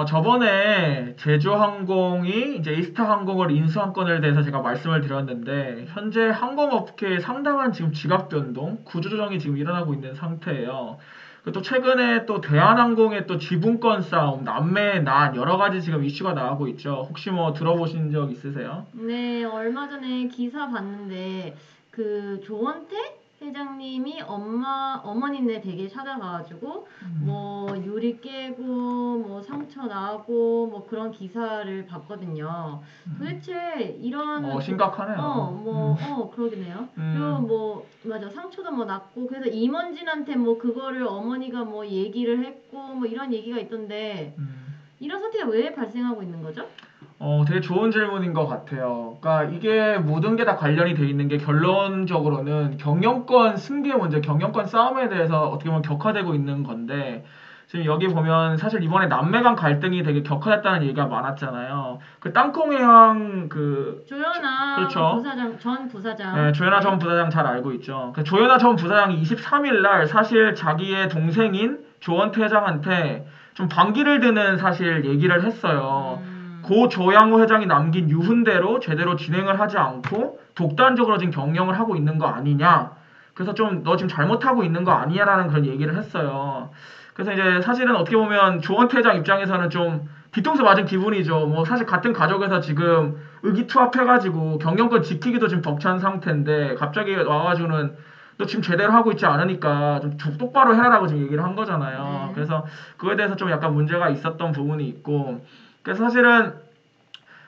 저번에 제주항공이 이제 이스타항공을 인수한 건에 대해서 제가 말씀을 드렸는데, 현재 항공업계에 상당한 지금 지각 변동, 구조조정이 지금 일어나고 있는 상태예요. 그리고 또 최근에 또 대한항공의 또 지분권 싸움, 남매, 난 여러 가지 지금 이슈가 나오고 있죠. 혹시 뭐 들어보신 적 있으세요? 네, 얼마 전에 기사 봤는데 그 조원태 회장님이 어머니네 댁에 찾아가가지고 뭐 유리 깨고 뭐 상처 나고 뭐 그런 기사를 봤거든요. 도대체 이런 심각하네요. 그러겠네요. 그리고 음, 뭐 맞아, 상처도 뭐 났고 그래서 임원진한테 뭐 그거를 어머니가 뭐 얘기를 했고 뭐 이런 얘기가 있던데 음. 이런 사태가 왜 발생하고 있는 거죠? 되게 좋은 질문인 것 같아요. 그러니까 이게 모든 게 다 관련이 돼 있는 게 결론적으로는 경영권 승계 문제, 경영권 싸움에 대해서 어떻게 보면 격화되고 있는 건데, 지금 여기 보면 사실 이번에 남매 간 갈등이 되게 격화됐다는 얘기가 많았잖아요. 그 땅콩회항 조현아 그렇죠. 부사장, 전 네, 부사장. 조현아 전 네. 부사장 잘 알고 있죠. 그 조현아 전 부사장이 23일 날 사실 자기의 동생인 조원태 회장한테 좀 반기를 드는 사실 얘기를 했어요. 음, 고 조양호 회장이 남긴 유훈대로 제대로 진행을 하지 않고 독단적으로 지금 경영을 하고 있는 거 아니냐. 그래서 좀 너 지금 잘못하고 있는 거 아니냐라는 그런 얘기를 했어요. 그래서 이제 사실은 어떻게 보면 조원태 회장 입장에서는 좀 뒤통수 맞은 기분이죠. 뭐 사실 같은 가족에서 지금 의기투합해가지고 경영권 지키기도 지금 벅찬 상태인데 갑자기 와가지고는 너 지금 제대로 하고 있지 않으니까 좀 똑바로 해라라고 지금 얘기를 한 거잖아요. 네. 그래서 그거에 대해서 좀 약간 문제가 있었던 부분이 있고, 그래서 사실은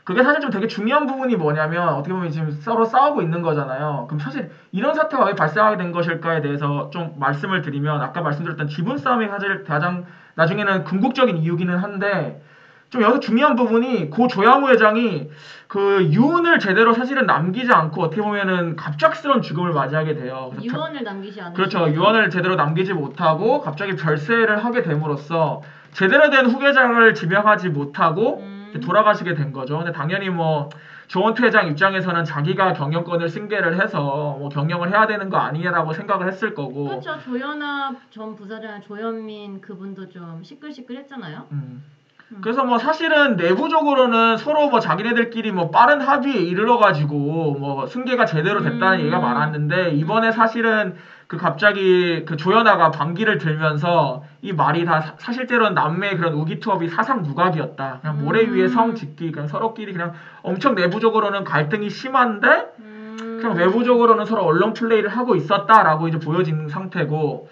그게 사실 좀 되게 중요한 부분이 뭐냐면 어떻게 보면 지금 서로 싸우고 있는 거잖아요. 그럼 사실 이런 사태가 왜 발생하게 된 것일까에 대해서 좀 말씀을 드리면, 아까 말씀드렸던 지분 싸움이 사실 가장 나중에는 궁극적인 이유기는 한데, 좀 여기서 중요한 부분이 고 조양호 회장이 그 유언을 제대로 사실은 남기지 않고 어떻게 보면은 갑작스러운 죽음을 맞이하게 돼요. 유언을 남기지 않으신 그렇죠. 거죠? 유언을 제대로 남기지 못하고 갑자기 별세를 하게 됨으로써 제대로 된 후계자를 지명하지 못하고 이제 음, 돌아가시게 된 거죠. 근데 당연히 뭐 조원태 회장 입장에서는 자기가 경영권을 승계를 해서 뭐 경영을 해야 되는 거 아니냐라고 생각을 했을 거고. 그렇죠. 조현아 전 부사장, 조현민 그분도 좀 시끌시끌했잖아요. 음. 음, 그래서 뭐 사실은 내부적으로는 서로 뭐 자기네들끼리 뭐 빠른 합의에 이르러가지고 뭐 승계가 제대로 됐다는 얘기가 음, 많았는데, 이번에 음, 사실은 그 갑자기 그 조연아가 반기를 들면서 이 말이 다 사실대로는 남매의 그런 우기투합이 사상무각이었다. 그냥 모래 위에 성 음, 짓기, 그냥 서로끼리 그냥 엄청 내부적으로는 갈등이 심한데 그냥 음, 외부적으로는 서로 언론 플레이를 하고 있었다라고 이제 보여지는 상태고.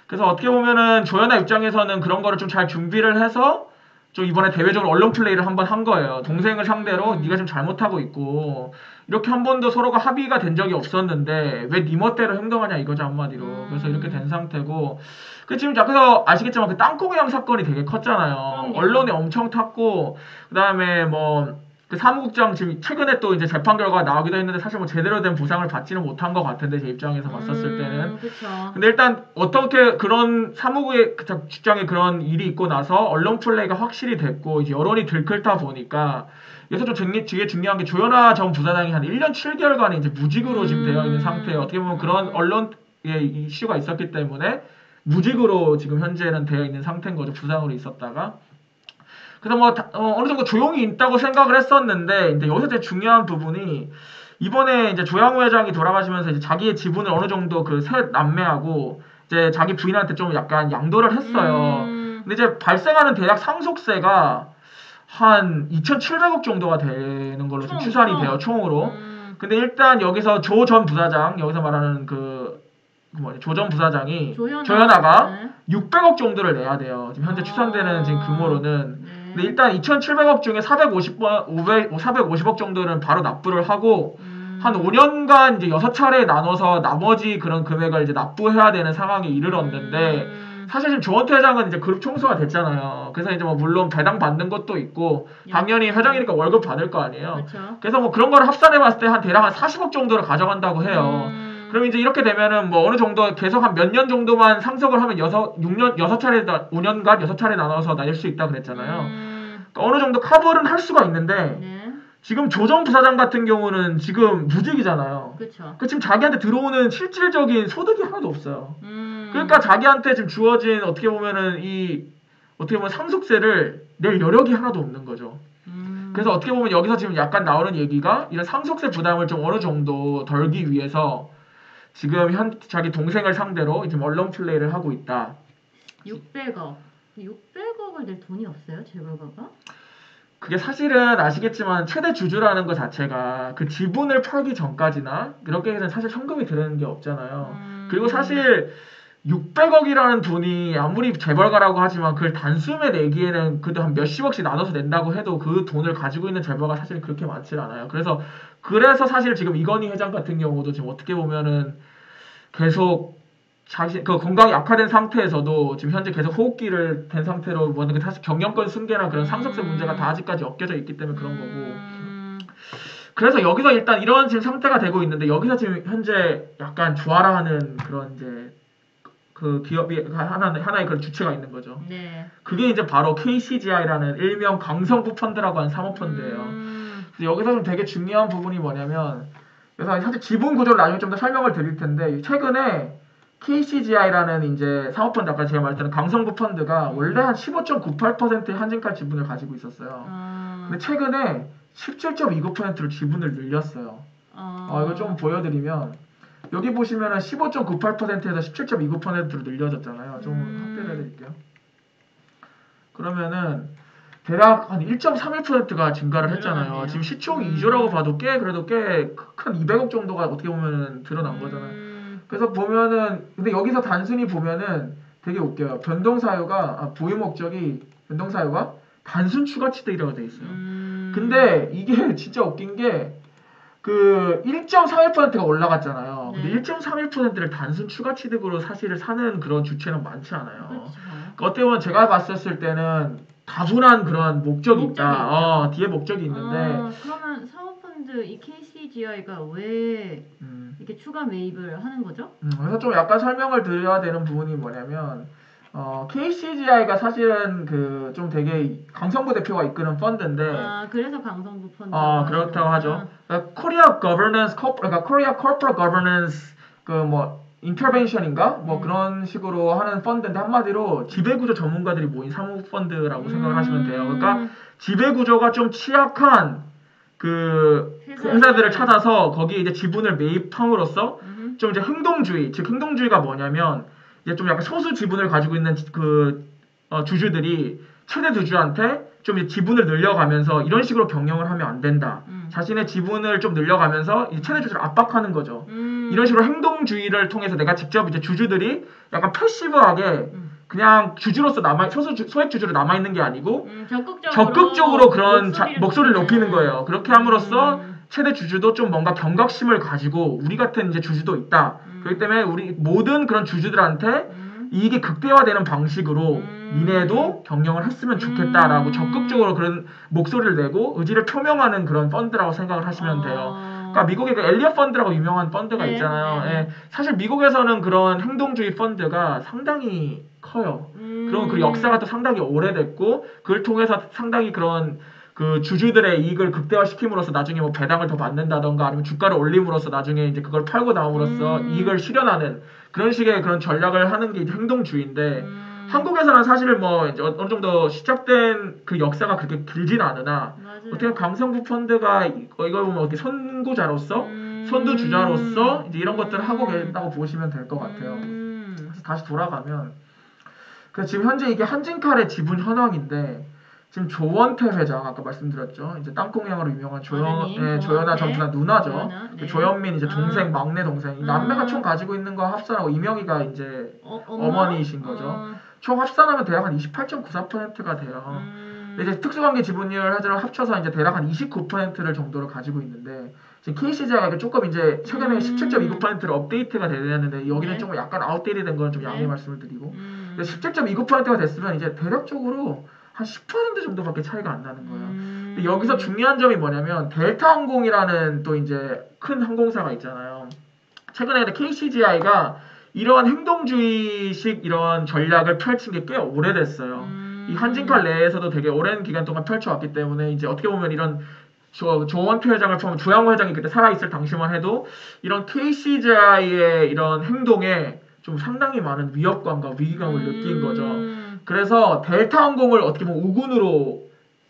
그래서 어떻게 보면은 조연아 입장에서는 그런 거를 좀 잘 준비를 해서 좀 이번에 대외적으로 언론 플레이를 한번 한 거예요. 동생을 상대로 네가 음, 지금 잘못하고 있고 이렇게 한 번도 서로가 합의가 된 적이 없었는데 왜 네 멋대로 행동하냐 이거죠, 한마디로. 그래서 이렇게 된 음, 상태고, 그 지금 앞에서 아시겠지만 그 땅콩회항 사건이 되게 컸잖아요. 그럼요. 언론에 엄청 탔고, 그다음에 뭐 그 사무국장 지금 최근에 또 이제 재판 결과가 나오기도 했는데 사실 뭐 제대로 된 보상을 받지는 못한 것 같은데, 제 입장에서 봤었을 때는. 그쵸. 근데 일단 어떻게 그런 사무국의 직장에 그런 일이 있고 나서 언론 플레이가 확실히 됐고 이제 여론이 들끓다 보니까, 여기서 좀 되게 중요한 게 조현아 전 부사장이 한 1년 7개월간 이제 무직으로 지금 되어 있는 상태예요. 어떻게 보면 그런 음, 언론의 이슈가 있었기 때문에 무직으로 지금 현재는 되어 있는 상태인 거죠. 부상으로 있었다가. 그래서 뭐 어느 정도 조용히 있다고 생각을 했었는데, 이제 여기서 되게 중요한 부분이 이번에 이제 조양호 회장이 돌아가시면서 이제 자기의 지분을 어느 정도 그 세 남매하고 이제 자기 부인한테 좀 약간 양도를 했어요. 음, 근데 이제 발생하는 대략 상속세가 한 2,700억 정도가 되는 걸로 지금 추산이 돼요, 총, 총으로. 근데 일단 여기서 조 전 부사장, 여기서 말하는 그 뭐냐, 조 전 부사장이, 조현아, 조현아가 네. 600억 정도를 내야 돼요. 지금 현재 추산되는 지금 어, 규모로는. 근데 네. 일단 2,700억 중에 450억 정도는 바로 납부를 하고, 한 음, 5년간 이제 6차례 나눠서 나머지 그런 금액을 이제 납부해야 되는 상황에 이르렀는데, 음, 사실 지금 조원태 회장은 이제 그룹 총수가 됐잖아요. 그래서 이제 뭐 물론 배당 받는 것도 있고 당연히 회장이니까 월급 받을 거 아니에요. 그렇죠. 그래서 뭐 그런 거를 합산해 봤을 때 한 대략 한 40억 정도를 가져간다고 해요. 음, 그럼 이제 이렇게 되면은 뭐 어느 정도 계속 한 몇 년 정도만 상속을 하면 6년, 6차례, 5년간 6차례 나눠서 낼 수 있다 그랬잖아요. 음, 그러니까 어느 정도 커버는 할 수가 있는데, 네. 지금 조정 부사장 같은 경우는 지금 무직이잖아요. 그렇죠. 그 지금 자기한테 들어오는 실질적인 소득이 하나도 없어요. 그러니까 음, 자기한테 지금 주어진 어떻게 보면은 이 어떻게 보면 상속세를 낼 여력이 하나도 없는 거죠. 그래서 어떻게 보면 여기서 지금 약간 나오는 얘기가 이런 상속세 부담을 좀 어느 정도 덜기 위해서 지금 자기 동생을 상대로 지금 언론 플레이를 하고 있다. 600억. 600억을 낼 돈이 없어요, 재벌가가? 그게 사실은 아시겠지만 최대 주주라는 것 자체가 그 지분을 팔기 전까지나 그렇게는 사실 현금이 들어오는 게 없잖아요. 그리고 사실 600억이라는 돈이 아무리 재벌가라고 하지만 그걸 단숨에 내기에는 그래도 한 몇십억씩 나눠서 낸다고 해도 그 돈을 가지고 있는 재벌가 사실 그렇게 많지 않아요. 그래서 사실 지금 이건희 회장 같은 경우도 지금 어떻게 보면은 계속 자신 그 건강이 악화된 상태에서도 지금 현재 계속 호흡기를 댄 상태로 뭐 사실 경영권 승계나 그런 상속세 문제가 다 아직까지 엮여져 있기 때문에 그런 거고. 그래서 여기서 일단 이런 지금 상태가 되고 있는데 여기서 지금 현재 약간 주화라하는 그런 이제 그 기업이 하나의 그런 주체가 있는 거죠. 네. 그게 이제 바로 KCGI라는 일명 강성구 펀드라고 하는 사모펀드예요. 그래서 여기서 좀 되게 중요한 부분이 뭐냐면 그래서 사실 지분 구조를 나중에 좀 더 설명을 드릴 텐데 최근에 KCGI라는 이제 사모펀드 아까 제가 말했던 강성구 펀드가 원래 한 15.98%의 한진칼 지분을 가지고 있었어요. 근데 최근에 17.29%로 지분을 늘렸어요. 이거 좀 보여드리면 여기 보시면은 15.98%에서 17.29%로 늘려졌잖아요. 좀 확대를 해드릴게요. 그러면은 대략 한 1.31%가 증가를 했잖아요. 늘어났네요. 지금 시총이 2조라고 봐도 그래도 꽤 큰 200억 정도가 어떻게 보면 드러난 거잖아요. 그래서 보면은 근데 여기서 단순히 보면은 되게 웃겨요. 보유 목적이 변동사유가 단순 추가 취득이라고 돼 있어요. 근데 이게 진짜 웃긴 게 그 1.31%가 올라갔잖아요. 근데 1.31%를 단순 추가 취득으로 사실을 사는 그런 주체는 많지 않아요. 그러니까 어떻게 보면 제가 봤었을 때는 다분한 그런 목적이 있다. 뒤에 목적이 있는데 그러면 사모펀드 이 KCGI가 왜 이렇게 추가 매입을 하는 거죠? 그래서 좀 약간 설명을 드려야 되는 부분이 뭐냐면 KCGI가 사실은 그 좀 되게 강성구 대표가 이끄는 펀드인데 그래서 강성구 펀드 그렇다고 하죠. 그러니까 Korea Corporate Governance 그 뭐 인터벤션인가 뭐 그런 식으로 하는 펀드인데 한마디로 지배구조 전문가들이 모인 사모펀드라고 생각을 하시면 돼요. 그러니까 지배구조가 좀 취약한 그 회사들을 찾아서 거기에 이제 지분을 매입함으로써 좀 이제 행동주의, 즉 행동주의가 뭐냐면 이제 좀 약간 소수 지분을 가지고 있는 주주들이 최대 주주한테 좀 이제 지분을 늘려가면서 이런 식으로 경영을 하면 안 된다. 자신의 지분을 좀 늘려가면서 이제 최대 주주를 압박하는 거죠. 이런 식으로 행동주의를 통해서 내가 직접 이제 주주들이 약간 패시브하게 그냥 주주로서 소액 주주로 남아 있는 게 아니고 적극적으로 그런 목소리를 높이는 거예요. 그렇게 함으로써 최대 주주도 좀 뭔가 경각심을 가지고 우리 같은 이제 주주도 있다. 그렇기 때문에 우리 모든 그런 주주들한테 이익이 극대화되는 방식으로 니네도 경영을 했으면 좋겠다라고 적극적으로 그런 목소리를 내고 의지를 표명하는 그런 펀드라고 생각을 하시면 돼요. 그러니까 미국에 그 엘리엇 펀드라고 유명한 펀드가 있잖아요. 예, 사실 미국에서는 그런 행동주의 펀드가 상당히 커요. 그리고 그 역사가 또 상당히 오래됐고 그걸 통해서 상당히 그런 그 주주들의 이익을 극대화시킴으로써 나중에 뭐 배당을 더 받는다던가 아니면 주가를 올림으로써 나중에 이제 그걸 팔고 나옴으로써 이익을 실현하는 그런 식의 그런 전략을 하는 게 행동주의인데 한국에서는 사실 뭐 이제 어느 정도 시작된 그 역사가 그렇게 길진 않으나 어떻게 강성구 펀드가 이걸 보면 어떻게 선구자로서 선두주자로서 이제 이런 것들을 하고 계신다고 보시면 될 것 같아요. 그래서 다시 돌아가면 그래서 지금 현재 이게 한진칼의 지분 현황인데 지금 조원태 회장 아까 말씀드렸죠. 이제 땅콩향으로 유명한 조연아 전 부산 누나죠. 조현민 이제 동생 막내 동생 남매가 총 가지고 있는 거 합산하고 이명희가 이제 어머니이신 거죠. 총 합산하면 대략 한 28.94%가 돼요. 근데 이제 특수관계 지분율 합쳐서 이제 대략 한 29%를 정도를 가지고 있는데 지금 KCGI가 조금 이제 최근에 17.29%로 업데이트가 되는데 여기는 좀 약간 아웃데이트 된 건 좀 양해 말씀을 드리고 17.29%가 됐으면 이제 대략적으로 한 10% 정도밖에 차이가 안 나는 거예요. 근데 여기서 중요한 점이 뭐냐면 델타항공이라는 또 이제 큰 항공사가 있잖아요. 최근에 KCGI가 이러한 행동주의식 이런 전략을 펼친 게 꽤 오래됐어요. 이 한진칼 내에서도 되게 오랜 기간 동안 펼쳐왔기 때문에 이제 어떻게 보면 이런 조원태 회장을 포함한 조양호 회장이 그때 살아있을 당시만 해도 이런 KCGI의 이런 행동에 좀 상당히 많은 위협감과 위기감을 느낀 거죠. 그래서 델타항공을 어떻게 보면 우군으로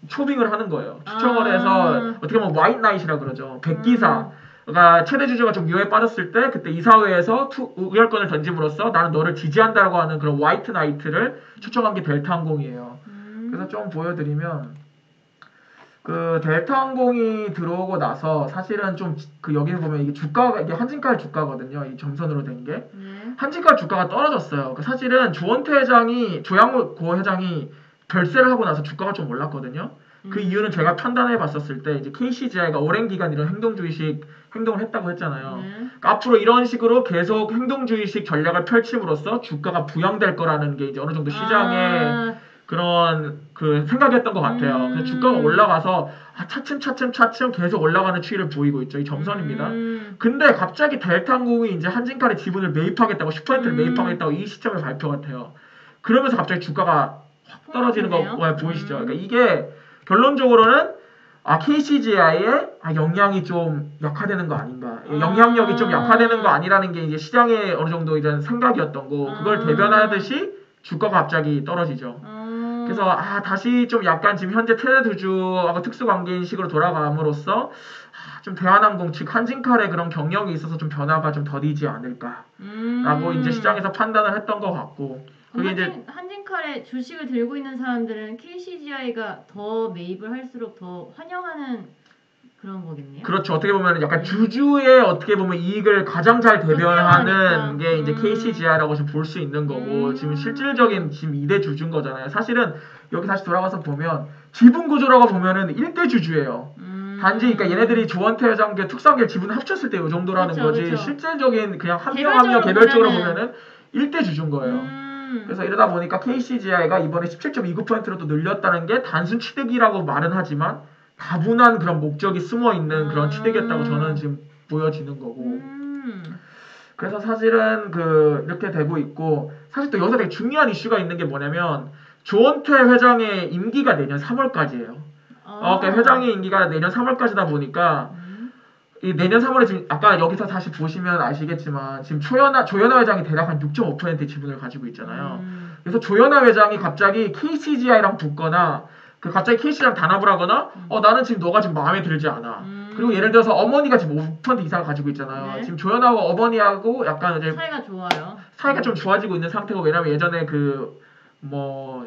초빙을 하는 거예요. 추첨을 해서 어떻게 보면 화이트나잇이라 그러죠. 백기사가 최대 주주가 좀 유에 빠졌을 때 그때 이사회에서 의결권을 던짐으로써 나는 너를 지지한다라고 하는 그런 화이트나이트를 추첨한 게 델타항공이에요. 그래서 좀 보여드리면 그 델타항공이 들어오고 나서 사실은 좀 그 여기 보면 이게 주가가 이게 한진칼 주가거든요. 이 점선으로 된 게 한진칼 주가가 떨어졌어요. 그 사실은 조원태 회장이 조양호 고 회장이 별세를 하고 나서 주가가 좀 올랐거든요. 그 이유는 제가 판단해 봤었을 때 이제 KCGI가 오랜 기간 이런 행동주의식 행동을 했다고 했잖아요. 그러니까 앞으로 이런 식으로 계속 행동주의식 전략을 펼침으로써 주가가 부양될 거라는 게 이제 어느 정도 시장에 그런 그 생각이었던 것 같아요. 그래서 주가가 올라가서 차츰 계속 올라가는 추이를 보이고 있죠. 이 점선입니다. 근데 갑자기 델타항공이 이제 한진칼의 지분을 매입하겠다고 10%를 매입하겠다고 이 시점에 발표가 돼요. 그러면서 갑자기 주가가 확 떨어지는 거 보이시죠? 그러니까 이게 결론적으로는 KCGI의 영향이 좀 약화되는 거 아닌가? 영향력이 좀 약화되는 거 아니라는 게 이제 시장의 어느 정도 이런 생각이었던 거. 그걸 대변하듯이 주가가 갑자기 떨어지죠. 그래서 다시 좀 약간 지금 현재 테레두주하고 특수관계인 식으로 돌아감으로써 좀 대한항공 즉 한진칼의 그런 경영에 있어서 좀 변화가 좀 더디지 않을까라고 이제 시장에서 판단을 했던 것 같고. 그게 이제 한진칼의 주식을 들고 있는 사람들은 KCGI가 더 매입을 할수록 더 환영하는 그런 거겠네요. 그렇죠. 어떻게 보면 약간 주주의 어떻게 보면 이익을 가장 잘 대변하는 게 이제 KCGI라고 좀 볼 수 있는 거고 지금 실질적인 지금 2대 주주인 거잖아요. 사실은 여기 다시 돌아가서 보면 지분 구조라고 보면은 1대 주주예요. 단지 그러니까 얘네들이 조원태 회장과 특수관계 지분 합쳤을 때 이 정도라는 거지. 그쵸. 실질적인 그냥 한 명 개별적으로 보면은 1대 주주인 거예요. 그래서 이러다 보니까 KCGI가 이번에 17.29%로 또 늘렸다는 게 단순 취득이라고 말은 하지만 다분한 그런 목적이 숨어 있는 그런 취득이었다고 저는 지금 보여지는 거고. 그래서 사실은 이렇게 되고 있고 사실 또 여기서 되게 중요한 이슈가 있는 게 뭐냐면 조원태 회장의 임기가 내년 3월까지예요. 그러니까 회장의 임기가 내년 3월까지다 보니까 이 내년 3월에 지금 아까 여기서 다시 보시면 아시겠지만 지금 조현아 회장이 대략 한 6.5%의 지분을 가지고 있잖아요. 그래서 조현아 회장이 갑자기 KCGI랑 붙거나 갑자기 KCGI랑 단합을 하거나 나는 지금 너가 지금 마음에 들지 않아. 그리고 예를 들어서 어머니가 지금 5% 이상을 가지고 있잖아요. 네. 지금 조현아와 어머니하고 약간 이제 사이가 좋아요. 사이가 좀 좋아지고 있는 상태고 왜냐면 예전에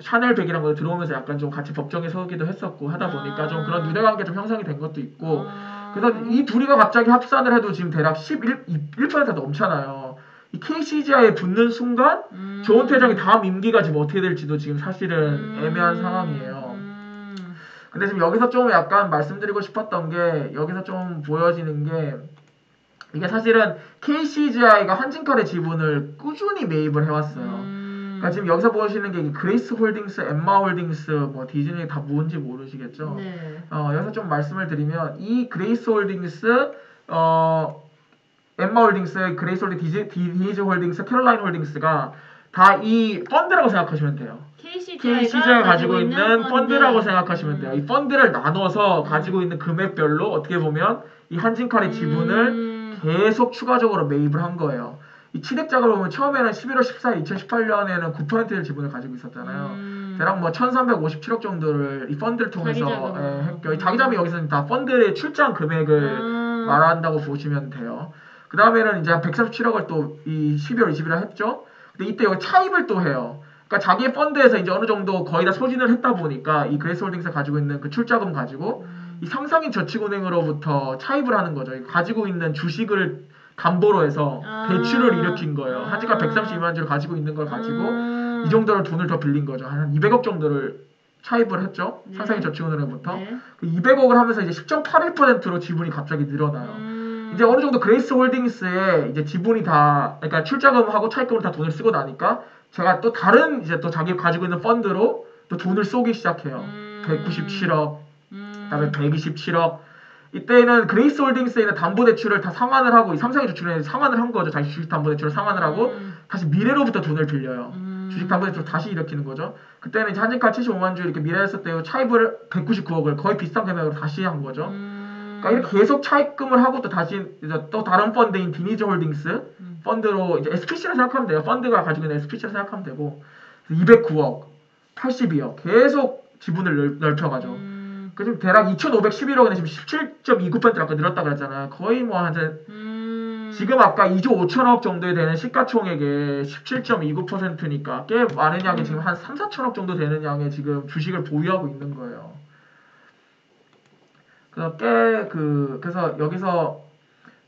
샤넬 백이란 거 들어오면서 약간 좀 같이 법정에 서기도 했었고 하다 보니까 좀 그런 유대관계 좀 형성이 된 것도 있고 그래서 이 둘이가 갑자기 합산을 해도 지금 대략 1%가 넘잖아요. 이 KCGI에 붙는 순간 조원태 회장이 다음 임기가 지금 어떻게 될지도 지금 사실은 애매한 상황이에요. 근데 지금 여기서 좀 약간 말씀드리고 싶었던 게 여기서 좀 보여지는 게 이게 사실은 KCGI가 한진칼의 지분을 꾸준히 매입을 해왔어요. 그러니까 지금 여기서 보시는 게 그레이스 홀딩스, 엠마 홀딩스, 디즈니 다 뭔지 모르시겠죠? 네. 여기서 좀 말씀을 드리면 이 그레이스 홀딩스, 엠마 홀딩스, 그레이스 홀딩스, 디니즈 홀딩스, 캐롤라인 홀딩스가 다 이 펀드라고 생각하시면 돼요. KCGI가 가지고 있는 펀드라고 생각하시면 돼요. 이 펀드를 나눠서 가지고 있는 금액별로 어떻게 보면 이 한진칼의 지분을 계속 추가적으로 매입을 한 거예요. 이 취득자를 보면 처음에는 11월 14일 2018년에는 9%의 지분을 가지고 있었잖아요. 대략 1,357억 정도를 이 펀드를 통해서 했고요. 자기 자본이 여기서는 다 펀드의 출장 금액을 말한다고 보시면 돼요. 그 다음에는 이제 137억을 또 이 12월 20일에 했죠. 근데 이때 여기 차입을 또 해요. 그러니까 자기의 펀드에서 이제 어느 정도 거의 다 소진을 했다 보니까 이 그레이스 홀딩스가 가지고 있는 그 출자금 가지고 이 상상인 저축은행으로부터 차입을 하는 거죠. 가지고 있는 주식을 담보로 해서 대출을 일으킨 거예요. 한진칼 132만 주를 가지고 있는 걸 가지고 이 정도를 돈을 더 빌린 거죠. 한 200억 정도를 차입을 했죠. 상상인 저축은행으로부터. 네. 200억을 하면서 이제 10.81%로 지분이 갑자기 늘어나요. 이제 어느 정도 그레이스 홀딩스에 이제 지분이 다, 그러니까 출자금하고 차입금으로 다 돈을 쓰고 나니까 제가 또 다른 이제 또 자기 가지고 있는 펀드로 또 돈을 쏘기 시작해요. 197억, 그다음에 127억. 이때는 그레이스 홀딩스에는 담보대출을 다 상환을 하고 이 상상의 저축은행에 상환을 한 거죠. 자기 주식담보대출을 상환을 하고 다시 미래로부터 돈을 빌려요. 주식담보대출을 다시 일으키는 거죠. 그때는 이제 한진칼 75만 주 이렇게 미래에서 때 차입을 199억을 거의 비슷한 금액으로 다시 한 거죠. 그러니까 이렇게 계속 차입금을 하고 또 다시 이제 또 다른 펀드인 디니즈 홀딩스 펀드로 이제 SPC라 생각하면 돼요. 펀드가 가지고 있는 SPC라 생각하면 되고 209억. 82억 계속 지분을 넓혀가죠. 그 지금 대략 2,511억인데 지금 17.29% 아까 늘었다 그랬잖아요. 거의 뭐 한 지금 아까 2조 5천억 정도에 되는 시가총액의 17.29%니까 꽤 많은 양이 지금 한 3, 4천억 정도 되는 양의 지금 주식을 보유하고 있는 거예요. 그래서 그래서 여기서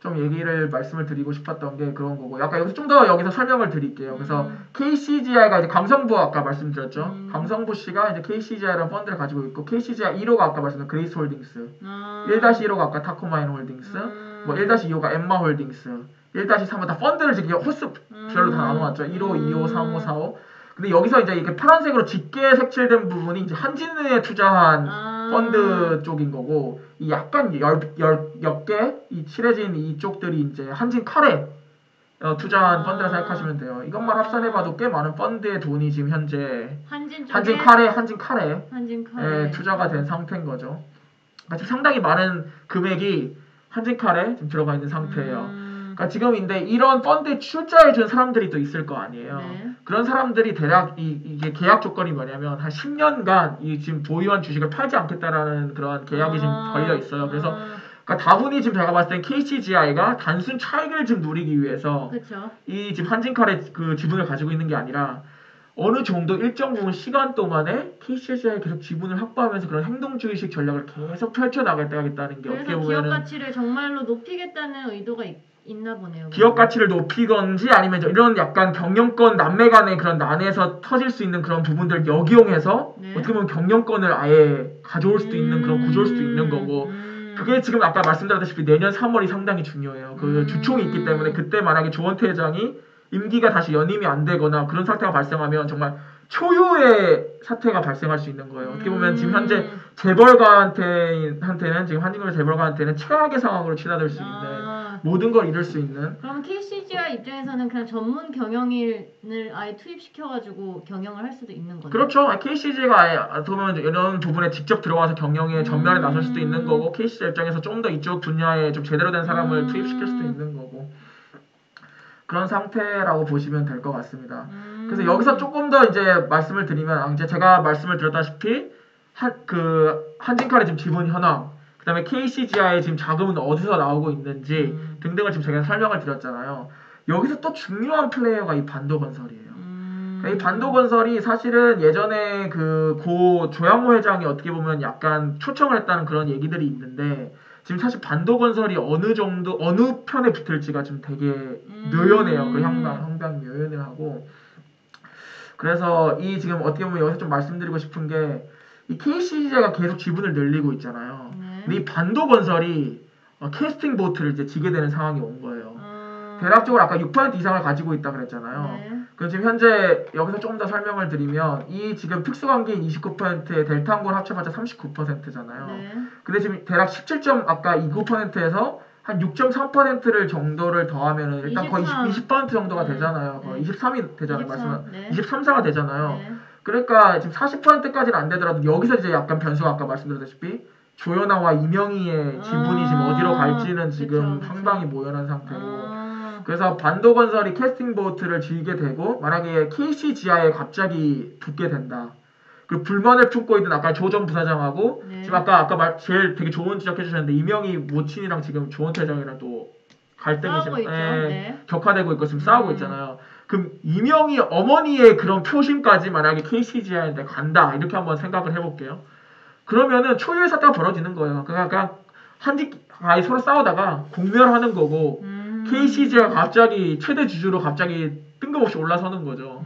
좀 얘기를 말씀을 드리고 싶었던 게 그런 거고, 약간 여기서 좀 더 여기서 설명을 드릴게요. 그래서 KCGI가 이제 강성부 아까 말씀드렸죠. 강성부 씨가 이제 KCGI라는 펀드를 가지고 있고, KCGI 1호가 아까 말씀드린 그레이스 홀딩스, 1-1호가 아까 타코마인 홀딩스, 뭐 1-2호가 엠마 홀딩스, 1-3호 다 펀드를 지금 호스별로 다 나눠놨죠. 1호, 2호, 3호, 4호. 근데 여기서 이제 이게 파란색으로 짙게 색칠된 부분이 이제 한진에 투자한 펀드 쪽인 거고, 이 약간 옅게 이 칠해진 이쪽들이 이제 한진 카레 투자한 펀드라 생각하시면 돼요. 이것만 합산해봐도 꽤 많은 펀드의 돈이 지금 현재 한진 카레에 투자가 된 상태인 거죠. 그러니까 지금 상당히 많은 금액이 한진 카레에 지금 들어가 있는 상태예요. 그러니까 지금인데 이런 펀드에 출자해준 사람들이 또 있을 거 아니에요. 네. 그런 사람들이 대략 이게 계약 조건이 뭐냐면 한 10년간 이 지금 보유한 주식을 팔지 않겠다라는 그런 계약이 지금 걸려 있어요. 그래서 그러니까 다분히 지금 제가 봤을 땐 KCGI가 단순 차익을 지금 누리기 위해서 그쵸. 이 지금 한진칼의 그 지분을 가지고 있는 게 아니라 어느 정도 일정 부분 시간 동안에 KCGI에 계속 지분을 확보하면서 그런 행동주의식 전략을 계속 펼쳐나가겠다는 게 어떻게 그래서 보면은 기업 가치를 정말로 높이겠다는 의도가 있나 보네요. 기업 가치를 높이건지 아니면 이런 약간 경영권 남매 간의 그런 난에서 터질 수 있는 그런 부분들을 역이용해서 네. 어떻게 보면 경영권을 아예 가져올 수도 있는 그런 구조일 수도 있는 거고, 그게 지금 아까 말씀드렸다시피 내년 3월이 상당히 중요해요. 그 주총이 있기 때문에 그때 만약에 조원태 회장이 임기가 다시 연임이 안 되거나 그런 사태가 발생하면 정말 초유의 사태가 발생할 수 있는 거예요. 어떻게 보면 지금 현재 재벌가한테는 지금 한진그룹 재벌가한테는 최악의 상황으로 치닫을 수 있는 모든 걸 잃을 수 있는. 그럼 KCGI 입장에서는 그냥 전문 경영인을 아예 투입시켜가지고 경영을 할 수도 있는 거네요. 그렇죠. KCG가 아예 보면 이런 부분에 직접 들어가서 경영에 전면에 나설 수도 있는 거고, KCG 입장에서 좀 더 이쪽 분야에 좀 제대로 된 사람을 투입시킬 수도 있는 거고, 그런 상태라고 보시면 될 것 같습니다. 그래서 여기서 조금 더 이제 말씀을 드리면, 이제 제가 말씀을 드렸다시피 한진칼의 지금 지분 현황, 그 다음에 KCGI의 지금 자금은 어디서 나오고 있는지 등등을 지금 제가 설명을 드렸잖아요. 여기서 또 중요한 플레이어가 이 반도건설이에요. 그러니까 이 반도건설이 사실은 예전에 고 조양호 회장이 어떻게 보면 약간 초청을 했다는 그런 얘기들이 있는데, 지금 사실 반도건설이 어느 편에 붙을지가 좀 되게 묘연해요. 그 형방 묘연해하고. 그래서 이 지금 어떻게 보면 여기서 좀 말씀드리고 싶은 게, 이 KCG가 계속 지분을 늘리고 있잖아요. 근데 이 반도건설이 캐스팅 보트를 이제 지게 되는 상황이 온 거예요. 대략적으로 아까 6% 이상을 가지고 있다 그랬잖아요. 그럼 지금 현재 여기서 조금 더 설명을 드리면, 이 지금 특수관계인 29%에 델타항공 합쳐봤자 39%잖아요. 근데 지금 대략 29%에서 한 6.3%를 정도를 더하면은 일단 23. 거의 20% 정도가 되잖아요. 거의 23이 되잖아요. 23, 4가 되잖아요. 네. 그러니까 지금 40%까지는 안 되더라도 여기서 이제 약간 변수가 아까 말씀드렸다시피 조연아와 이명희의 지분이 지금 어디로 갈지는 지금 그쵸. 상당히 모연한 상태고, 그래서 반도건설이 캐스팅 보트를 지게 되고, 만약에 KCGI에 갑자기 붙게 된다. 그리고 불만을 품고 있는 아까 조 전 부사장하고 지금 아까 제일 되게 좋은 지적해 주셨는데, 이명희 모친이랑 지금 조원태 회장이랑 또 갈등이 싸우고 있죠. 격화되고 있고 지금 싸우고 있잖아요. 그럼 이명희 어머니의 그런 표심까지 만약에 KCGI한테 간다, 이렇게 한번 생각을 해볼게요. 그러면은 초유의 사태가 벌어지는 거예요. 그러니까 한진가이 서로 싸우다가 공멸하는 거고, KCG가 갑자기 최대 주주로 갑자기 뜬금없이 올라서는 거죠.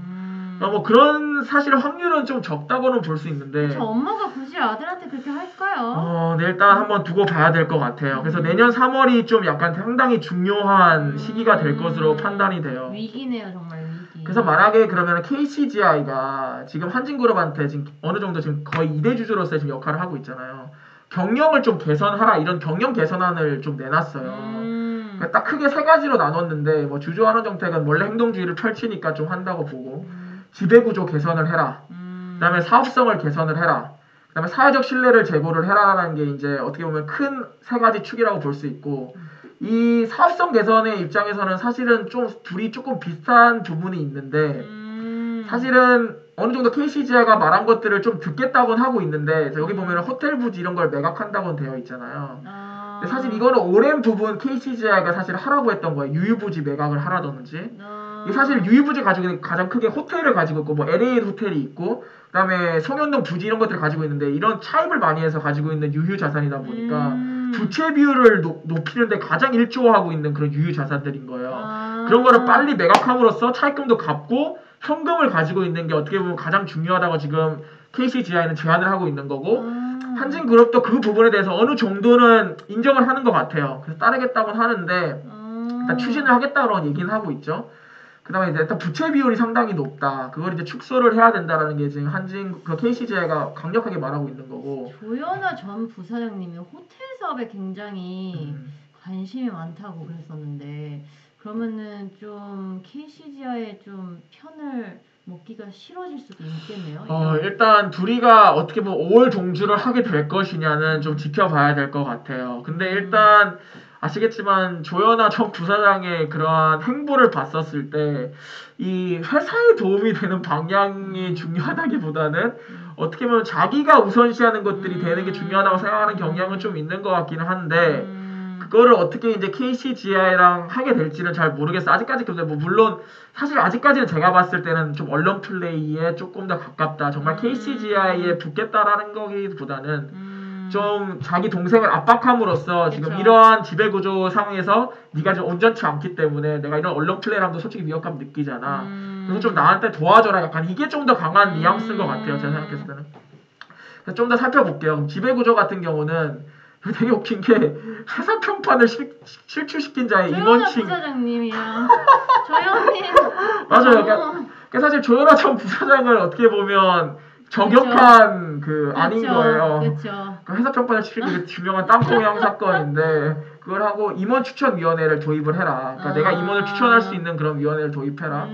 그러니까 뭐 그런 사실 확률은 좀 적다고는 볼 수 있는데, 저 엄마가 굳이 아들한테 그렇게 할까요? 네, 일단 한번 두고 봐야 될 것 같아요. 그래서 내년 3월이 좀 약간 상당히 중요한 시기가 될 것으로 판단이 돼요. 위기네요, 정말 위기. 그래서 만약에 그러면 KCGI가 지금 한진그룹한테 지금 어느 정도 지금 거의 2대 주주로서의 지금 역할을 하고 있잖아요. 경영을 좀 개선하라, 이런 경영 개선안을 좀 내놨어요. 그러니까 딱 크게 세 가지로 나눴는데, 뭐 주주환원 정책은 원래 행동주의를 펼치니까 좀 한다고 보고, 지배구조 개선을 해라. 그다음에 사업성을 개선을 해라. 그다음에 사회적 신뢰를 제고를 해라라는 게 이제 어떻게 보면 큰 세 가지 축이라고 볼 수 있고, 이 사업성 개선의 입장에서는 사실은 좀 둘이 조금 비슷한 부분이 있는데, 사실은 어느 정도 KCGI가 말한 것들을 좀 듣겠다고는 하고 있는데 여기 보면 호텔 부지 이런 걸 매각한다고는 되어 있잖아요. 근데 사실 이거는 오랜 부분 KCGI가 사실 하라고 했던 거예요. 유유부지 매각을 하라든지. 이게 사실 유유부지 가지고 있는 가장 크게 호텔을 가지고 있고 뭐 LA 호텔이 있고 그다음에 성현동 부지 이런 것들을 가지고 있는데 이런 차입을 많이 해서 가지고 있는 유유 자산이다 보니까 부채 비율을 높이는데 가장 일조하고 있는 그런 유유 자산들인 거예요. 그런 거를 빨리 매각함으로써 차입금도 갚고 현금을 가지고 있는 게 어떻게 보면 가장 중요하다고 지금 KCGI는 제안을 하고 있는 거고 한진그룹도 그 부분에 대해서 어느 정도는 인정을 하는 것 같아요. 그래서 따르겠다고는 하는데 일단 추진을 하겠다고 얘기는 하고 있죠. 그 다음에 이제 일단 부채 비율이 상당히 높다. 그걸 이제 축소를 해야 된다라는 게 지금 그 KCGI가 강력하게 말하고 있는 거고. 조현아 전 부사장님이 호텔 사업에 굉장히 관심이 많다고 그랬었는데 그러면은 좀 KCGI의 좀 편을 먹기가 싫어질 수도 있겠네요. 일단 둘이가 어떻게 보면 5월 종주를 하게 될 것이냐는 좀 지켜봐야 될 것 같아요. 근데 일단 아시겠지만 조현아 전 부사장의 그러한 행보를 봤었을 때 이 회사에 도움이 되는 방향이 중요하다기보다는 어떻게 보면 자기가 우선시하는 것들이 되는 게 중요하다고 생각하는 경향은 좀 있는 것 같기는 한데 그거를 어떻게 이제 KCGI랑 하게 될지는 잘 모르겠어. 아직까지 근데 뭐 물론 사실 아직까지는 제가 봤을 때는 좀 언론 플레이에 조금 더 가깝다. 정말 KCGI에 붙겠다라는 거기보다는 좀 자기 동생을 압박함으로써 지금 그쵸. 이러한 지배구조 상황에서 네가 좀 온전치 않기 때문에 내가 이런 언론 플레이를 하면서 솔직히 위협감 느끼잖아. 그래서 좀 나한테 도와줘라. 약간 이게 좀 더 강한 뉘앙스인 것 같아요. 제가 생각했을 때는. 그래서 좀 더 살펴볼게요. 지배구조 같은 경우는 되게 웃긴 게 회사 평판을 실추시킨 자의 조현아 임원칭. 부사장님이야. 조현님. 맞아요. 그러니까 사실 조현아 전 부사장을 어떻게 보면 저격한 아닌 거예요. 그렇죠. 그 회사 평판을 시킨 게 유명한 땅콩형 사건인데 그걸 하고 임원 추천위원회를 도입을 해라. 그러니까 내가 임원을 추천할 수 있는 그런 위원회를 도입해라.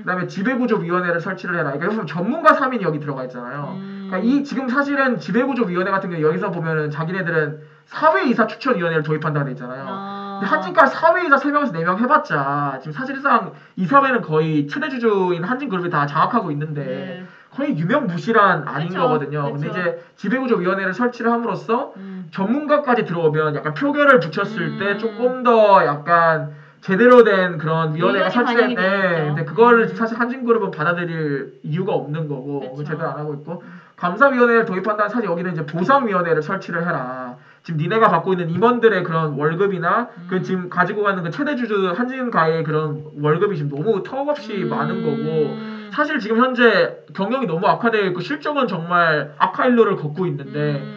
그다음에 지배구조위원회를 설치를 해라. 그러니까 전문가 3인이 여기 들어가 있잖아요. 그러니까 이 지금 사실은 지배구조위원회 같은 경우 여기서 보면은 자기네들은 사회이사 추천위원회를 도입한다고 돼 있잖아요. 근데 한진까지 사회이사 3명에서 4명 해봤자 지금 사실상 이사회는 거의 최대주주인 한진그룹이 다 장악하고 있는데 거의 유명무실한 아닌 그쵸, 거거든요. 근데 그쵸. 이제 지배구조위원회를 설치를 함으로써 전문가까지 들어오면 약간 표결을 붙였을 때 조금 더 약간 제대로 된 그런 위원회가 의견이 반영이 설치됐네. 되겠죠. 근데 그거를 사실 한진그룹은 받아들일 이유가 없는 거고 그쵸. 그걸 제대로 안 하고 있고 감사위원회를 도입한다면 사실 여기는 이제 보상위원회를 설치를 해라. 지금 니네가 받고 있는 임원들의 그런 월급이나 그 지금 가지고 가는 그 최대주주 한진가의 그런 월급이 지금 너무 턱없이 많은 거고 사실 지금 현재 경영이 너무 악화되어 있고 실적은 정말 악화일로를 걷고 있는데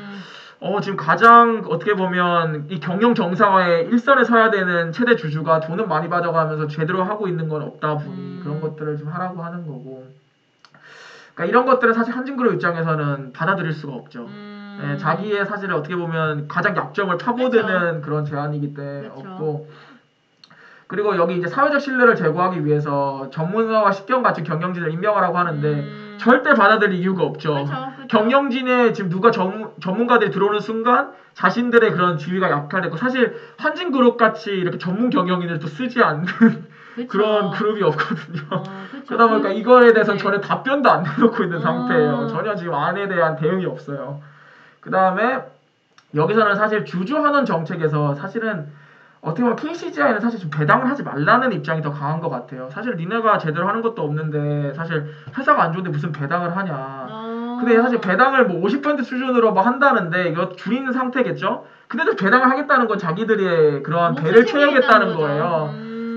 지금 가장 어떻게 보면 이 경영 정상화의 일선에 서야 되는 최대 주주가 돈은 많이 받아가면서 제대로 하고 있는 건 없다 보니 그런 것들을 좀 하라고 하는 거고. 그러니까 이런 것들은 사실 한진그룹 입장에서는 받아들일 수가 없죠. 예, 자기의 사실을 어떻게 보면 가장 약점을 파고드는 그런 제안이기 때문에 그쵸. 없고. 그리고 여기 이제 사회적 신뢰를 제고하기 위해서 전문가와 식견 같은 경영진을 임명하라고 하는데 절대 받아들일 이유가 없죠. 그쵸. 경영진에 지금 누가 전문가들이 들어오는 순간 자신들의 그런 지위가 약화되고 사실 한진그룹 같이 이렇게 전문 경영인을 또 쓰지 않는 그쵸. 그런 그룹이 없거든요. 그쵸. 그러다 보니까 이거에 대해서 네. 전혀 답변도 안 내놓고 있는 상태예요. 전혀 지금 안에 대한 대응이 없어요. 그 다음에 여기서는 사실 주주환원 정책에서 사실은 어떻게 보면 KCGI는 사실 좀 배당을 하지 말라는 입장이 더 강한 것 같아요. 사실 니네가 제대로 하는 것도 없는데 사실 회사가 안 좋은데 무슨 배당을 하냐. 근데 사실 배당을 뭐 50% 수준으로 뭐 한다는데 이거 줄이는 상태겠죠? 근데도 배당을 하겠다는 건 자기들의 그런 배를 채우겠다는 거예요.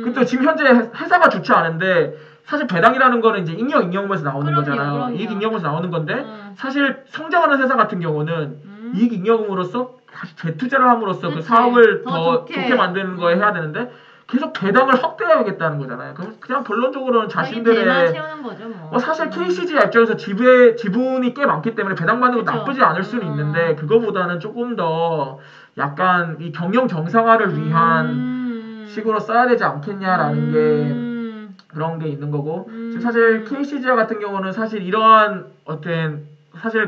근데 지금 현재 회사가 좋지 않은데 사실 배당이라는 거는 이제 잉여잉여금에서 나오는 그럼요, 거잖아요. 그럼요. 이익잉여금에서 나오는 건데 사실 성장하는 회사 같은 경우는 이익잉여금으로서 다시 재투자를 함으로써 그 그치. 사업을 더 더 좋게. 좋게 만드는 거에 해야 되는데 계속 배당을 확대해야겠다는 거잖아요. 그럼 그냥 결론적으로는 자기 배만 자신들의 채우는 거죠 뭐. 사실 KCG 입장에서 지분이 꽤 많기 때문에 배당 받는 거 그쵸. 나쁘지 않을 수는 있는데 그거보다는 조금 더 약간 이 경영 정상화를 위한 식으로 써야 되지 않겠냐라는 게 그런 게 있는 거고 지금 사실 KCGI 같은 경우는 사실 이러한 어떤 사실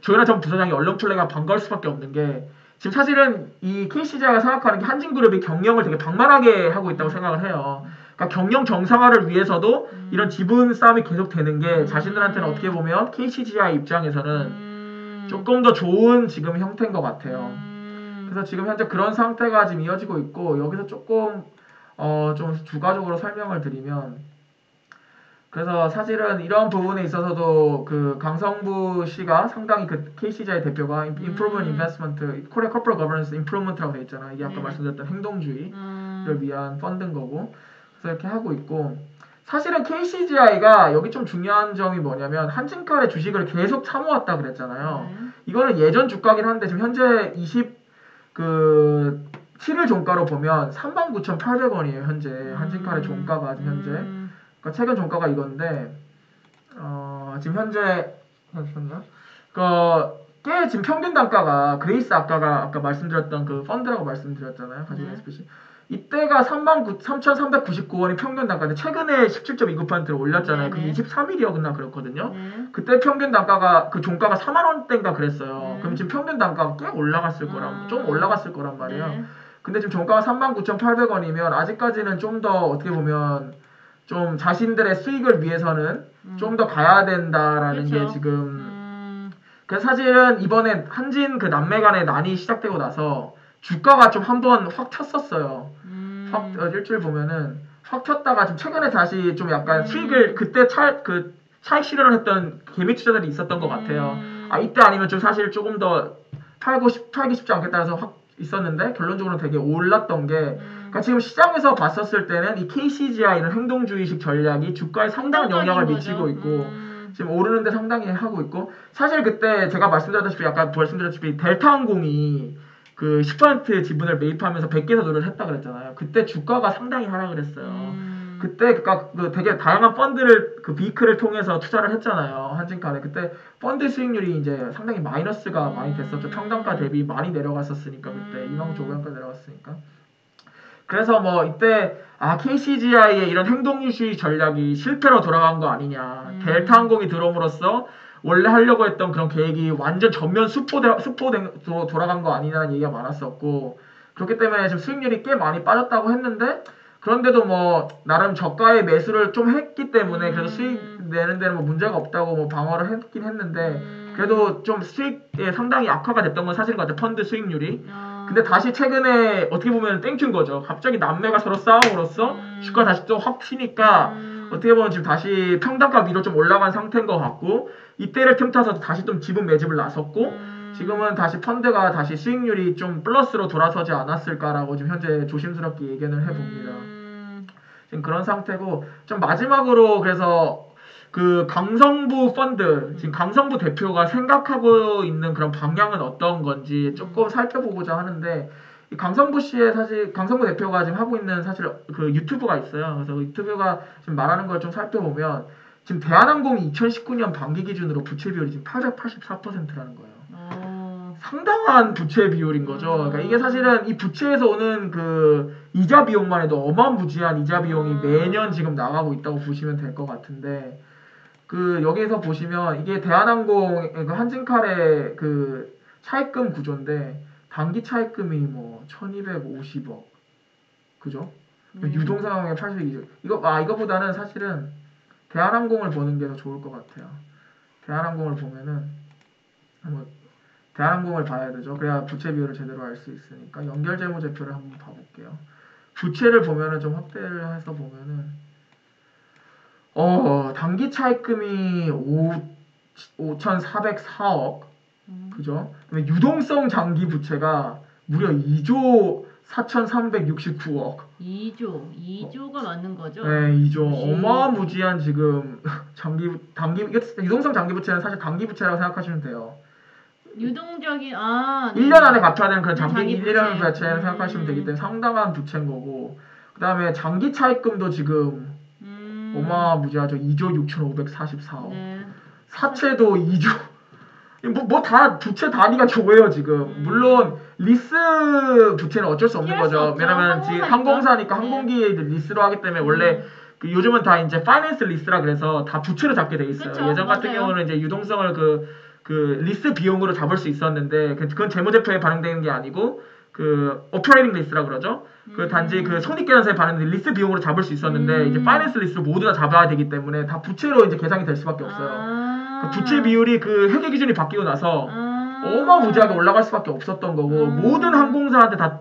조현아 전 부사장이 언론 플레이가 반가울 수밖에 없는 게 지금 사실은 이 KCGI가 생각하는 게 한진그룹이 경영을 되게 방만하게 하고 있다고 생각을 해요. 그러니까 경영 정상화를 위해서도 이런 지분 싸움이 계속 되는 게 자신들한테는 어떻게 보면 KCGI 입장에서는 조금 더 좋은 지금 형태인 것 같아요. 그래서 지금 현재 그런 상태가 지금 이어지고 있고 여기서 조금 좀 주가적으로 설명을 드리면 그래서 사실은 이런 부분에 있어서도 그 강성부 씨가 상당히 그 KCGI 대표가 Improvement Investment, Korea Corporate Governance Improvement라고 돼 있잖아. 이게 아까 말씀드렸던 행동주의를 위한 펀드인 거고 그래서 이렇게 하고 있고 사실은 KCGI가 여기 좀 중요한 점이 뭐냐면 한진칼의 주식을 계속 사모았다 그랬잖아요. 이거는 예전 주가긴 한데 지금 현재 7일 종가로 보면 39,800원이에요. 현재 한진칼의 종가가 지금 현재 그러니까 최근 종가가 이건데 지금 현재 잠시만요. 꽤 지금 평균 단가가 그레이스 아까 말씀드렸던 그 펀드라고 말씀드렸잖아요. 가지고 SPC 이때가 3399원이 평균 단가인데 최근에 17.29%를 올렸잖아요. 그게 23일이었나 그렇거든요. 그때 평균 단가가 그 종가가 4만 원대인가 그랬어요. 그럼 지금 평균 단가가 꽤 올라갔을 좀 올라갔을 거란 말이에요. 근데 지금 종가가 39,800원이면 아직까지는 좀 더 어떻게 보면 좀 자신들의 수익을 위해서는 좀 더 가야 된다라는 게 지금 그래서 사실은 이번에 한진 그 남매 간의 난이 시작되고 나서 주가가 좀 한번 확 쳤었어요. 일주일 보면은 확 쳤다가 지금 최근에 다시 좀 약간 수익을 그때 차익 실현을 했던 개미 투자들이 있었던 것 같아요. 이때 아니면 좀 사실 조금 더 팔기 쉽지 않겠다 해서 확 있었는데 결론적으로 되게 올랐던 게 그러니까 지금 시장에서 봤었을 때는 이 KCGI는 행동주의식 전략이 주가에 상당한 영향을 미치고 있고 지금 오르는데 상당히 하고 있고 사실 그때 제가 말씀드렸다시피 델타항공이 그 10% 지분을 매입하면서 100개에서 노래를 했다 그랬잖아요. 그때 주가가 상당히 하락을 했어요. 그때 그 되게 다양한 펀드를 그 비클을 통해서 투자를 했잖아요. 한진칼에 그때 펀드 수익률이 이제 상당히 마이너스가 많이 됐었죠. 평단가 대비 많이 내려갔었으니까 그때 29,500원까지 내려갔으니까. 그래서 뭐 이때 KCGI의 이런 행동주의 전략이 실패로 돌아간 거 아니냐. 델타항공이 들어옴으로써 원래 하려고 했던 그런 계획이 완전 전면 수포로 돌아간 거 아니냐는 얘기가 많았었고 그렇기 때문에 지금 수익률이 꽤 많이 빠졌다고 했는데 그런데도 뭐 나름 저가의 매수를 좀 했기 때문에 그래도 수익 내는 데는 뭐 문제가 없다고 뭐 방어를 했긴 했는데 그래도 좀 수익에 상당히 악화가 됐던 건 사실인 것 같아요. 펀드 수익률이. 근데 다시 최근에 어떻게 보면 땡큐인 거죠. 갑자기 남매가 서로 싸움으로써 주가 다시 또 확 튀니까 어떻게 보면 지금 다시 평단가 위로 좀 올라간 상태인 것 같고 이때를 틈타서 다시 좀 지분 매집을 나섰고 지금은 다시 펀드가 다시 수익률이 좀 플러스로 돌아서지 않았을까라고 지금 현재 조심스럽게 예견을 해봅니다. 지금 그런 상태고 좀 마지막으로 그래서 그 강성부 펀드 지금 강성부 대표가 생각하고 있는 그런 방향은 어떤 건지 조금 살펴보고자 하는데 이 강성부 씨의 사실 강성부 대표가 지금 하고 있는 사실 그 유튜브가 있어요. 그래서 그 유튜브가 지금 말하는 걸 좀 살펴보면 지금 대한항공이 2019년 반기 기준으로 부채 비율이 지금 884%라는 거예요. 상당한 부채 비율인 거죠. 그러니까 이게 사실은 이 부채에서 오는 그 이자 비용만 해도 어마무지한 이자 비용이 매년 지금 나가고 있다고 보시면 될 것 같은데 그 여기에서 보시면 이게 대한항공 그 한진칼의 그 차입금 구조인데 단기 차입금이 뭐 1250억 그죠? 유동성항공의 82조 이거보다는 사실은 대한항공을 보는 게 더 좋을 것 같아요. 대한항공을 보면은 대한항공을 봐야 되죠. 그래야 부채 비율을 제대로 알 수 있으니까 연결재무제표를 한번 봐볼게요. 부채를 보면은 좀 확대를 해서 보면은 단기 차입금이 5,404억 그죠? 그다음에 유동성 장기 부채가 무려 2조 4,369억 2조가 맞는 거죠? 네, 2조 어마무지한 지금 유동성 장기 부채는 사실 단기 부채라고 생각하시면 돼요. 유동적인 1년 안에 갚아야 되는 그런 장기 1년 부채를 생각하시면 되기 때문에 상당한 부채인 거고 그 다음에 장기 차입금도 지금 어마무지하죠. 2조 6,544억 사채도 2조 다 부채 단위가 저거예요 지금. 물론 리스 부채는 어쩔 수 없는 거죠. 왜냐면 지금 항공사니까 항공기 리스로 하기 때문에 원래 그 요즘은 다 이제 파이낸스 리스라 그래서 다 부채로 잡게 돼 있어요. 그쵸, 예전 같은 맞아요. 경우는 이제 유동성을 그 리스 비용으로 잡을 수 있었는데 그건 재무제표에 반영되는 게 아니고 그 오퍼레이팅 리스라고 그러죠. 그 단지 그 손익계산서에 반영된 리스 비용으로 잡을 수 있었는데 이제 파이낸스 리스로 모두 다 잡아야 되기 때문에 다 부채로 이제 계산이 될 수밖에 없어요. 그 부채 비율이 그 회계 기준이 바뀌고 나서 어마무지하게 올라갈 수밖에 없었던 거고 모든 항공사한테 다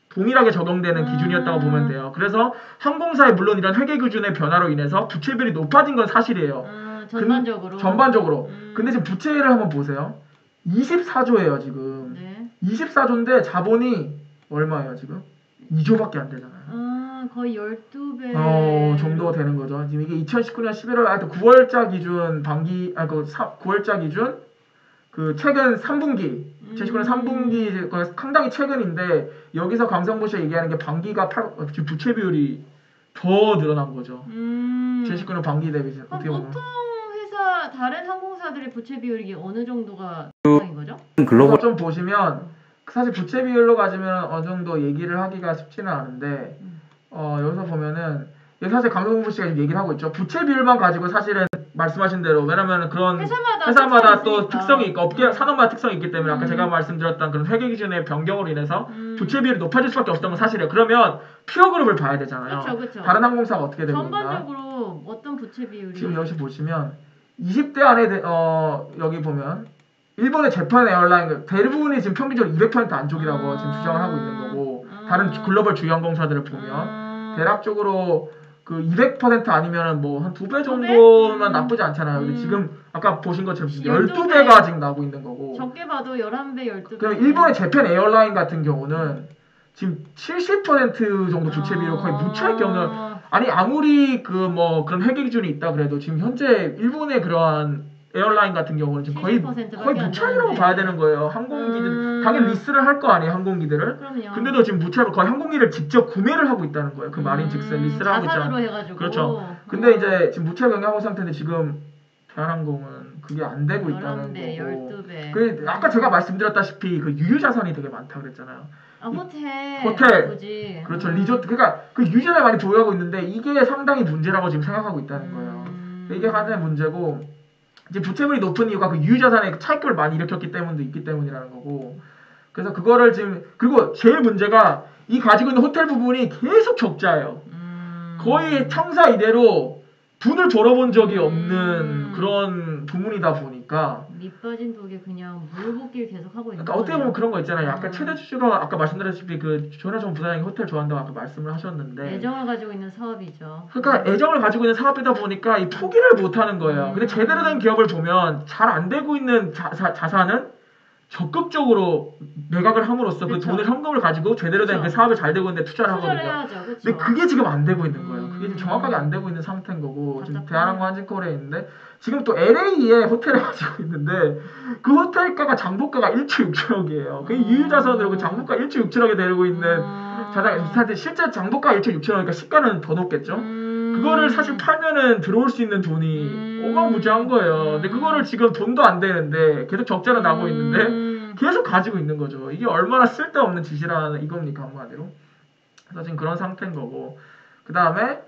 동일하게 적용되는 기준이었다고 보면 돼요. 그래서 항공사에 물론 이런 회계 기준의 변화로 인해서 부채 비율이 높아진 건 사실이에요. 전반적으로. 전반적으로. 근데 지금 부채를 한번 보세요. 24조예요 지금. 네. 24조인데 자본이 얼마예요 지금? 2조밖에 안 되잖아요. 거의 12배 정도 되는 거죠. 지금 이게 2019년 11월 하여튼 9월자 기준 반기 9월자 기준 그 최근 3분기 2019년 3분기 상당히 최근인데 여기서 강성보시가 얘기하는 게 반기가 지금 부채 비율이 더 늘어난 거죠. 2019년 반기 대비 어떻게 보면. 보통 회사 다른 항공사들의 부채 비율이 어느 정도가 인 거죠? 글로벌 좀 보시면 사실 부채 비율로 가지면 어느 정도 얘기를 하기가 쉽지는 않은데 여기서 보면은 여기 사실 강성보 씨가 지금 얘기를 하고 있죠. 부채 비율만 가지고 사실은 말씀하신 대로 왜냐면 그런 회사마다 또 특성이 있고 업계 산업마다 특성이 있기 때문에 아까 제가 말씀드렸던 그런 회계 기준의 변경으로 인해서 부채 비율이 높아질 수밖에 없었던 건 사실이에요. 그러면 피어 그룹을 봐야 되잖아요. 그쵸. 다른 항공사가 어떻게 되고 있나? 전반적으로 어떤 부채 비율이 지금 여기 보시면 20대 안에 여기 보면 일본의 재팬 에어라인 대부분이 지금 평균적으로 200% 안쪽이라고 지금 주장을 하고 있는 거고 다른 글로벌 주요 항공사들을 보면 대략적으로 그 200% 아니면은 뭐 한 2배 정도면 나쁘지 않잖아요. 근데 지금 아까 보신 것처럼 12배가 지금 나오고 있는 거고. 적게 봐도 11배, 12배. 그럼 일본의 재팬 에어라인 같은 경우는 지금 70% 정도 부채 비율 거의 무차익 경우는 아니 아무리 그 뭐 그런 회계 기준이 있다 그래도 지금 현재 일본의 그러한 에어라인 같은 경우는 지금 거의 무차익이라고 봐야 되는 거예요. 항공기들 당연히 리스를 할 거 아니에요, 항공기들을. 그럼요. 근데도 지금 무차익 거의 항공기를 직접 구매를 하고 있다는 거예요. 그 말인즉슨 리스를 하고 있잖아요. 자산으로 해가지고. 그렇죠. 근데 이제 지금 무차익 경영하고 상태인데 지금 대한항공은 그게 안 되고 있다는 11배, 거고. 12배. 그 아까 제가 말씀드렸다시피 그 유유 자산이 되게 많다 그랬잖아요. 호텔. 굳이. 그렇죠. 리조트. 그러니까 그 유전을 많이 보유하고 있는데 이게 상당히 문제라고 지금 생각하고 있다는 거예요. 이게 가장 문제고 이제 부채물이 높은 이유가 그 유유자산의 차익을 많이 일으켰기 때문도 있기 때문이라는 거고. 그래서 그거를 지금 그리고 제일 문제가 이 가지고 있는 호텔 부분이 계속 적자예요. 거의 창사 이래로 돈을 벌어본 적이 없는 그런 부문이다 보니까 밑빠진 독에 그냥 물붓기를 계속 하고 있는 그러니까 어떻게 보면 그런 거 있잖아요. 약간 최대 주주가 아까 말씀드렸다시피 그 조현아 부사장이 호텔 좋아한다고 아까 말씀을 하셨는데 애정을 가지고 있는 사업이죠. 그러니까 애정을 가지고 있는 사업이다 보니까 이 포기를 못 하는 거예요. 근데 제대로 된 기업을 보면 잘 안 되고 있는 자산은 적극적으로 매각을 함으로써 그 돈을 현금을 가지고 제대로 된 그 사업이 잘 되고 있는데 투자를 하거든요. 해야죠. 근데 그게 지금 안 되고 있는 거예요. 그게 지금 정확하게 안 되고 있는 상태인 거고 지금 대한항공 한진콜에 있는데 지금 또 LA에 호텔을 가지고 있는데 그 호텔가가 장부가가 1조 6천억이에요. 그 유유자산으로 그 장부가 1조 6천억에 내리고 있는 자산 실제 장부가 1조 6천억이니까 시가는 더 높겠죠. 그거를 사실 팔면은 들어올 수 있는 돈이 어마무지한 거예요. 근데 그거를 지금 돈도 안 되는데 계속 적자로 나고 있는데 계속 가지고 있는 거죠. 이게 얼마나 쓸데없는 짓이라는 이겁니까 한마디로. 그래서 지금 그런 상태인 거고 그 다음에